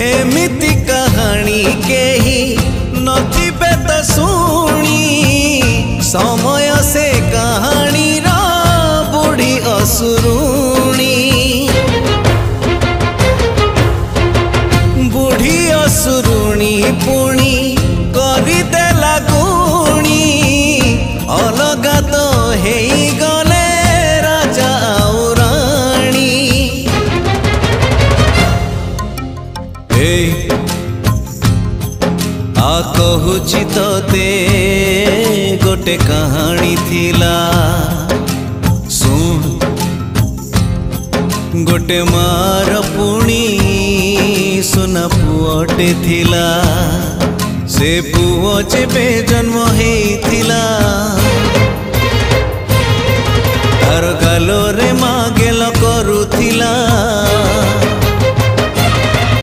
एमिति कहानी केही नथिबे तो सुनी समय से कहानी रा बुढ़ी असुरुणी बुढ़ी असुरुणी पुणी करदेला गुणी अलगा तो हेई गले राजा और राणी। आ कहूची तोते गोटे कहानी थिला सुन गोटे मार पुणी सुना पुअटे थिला से पुओ जेबे जन्म हेइथिला तार गालोरे मागेल करुथिला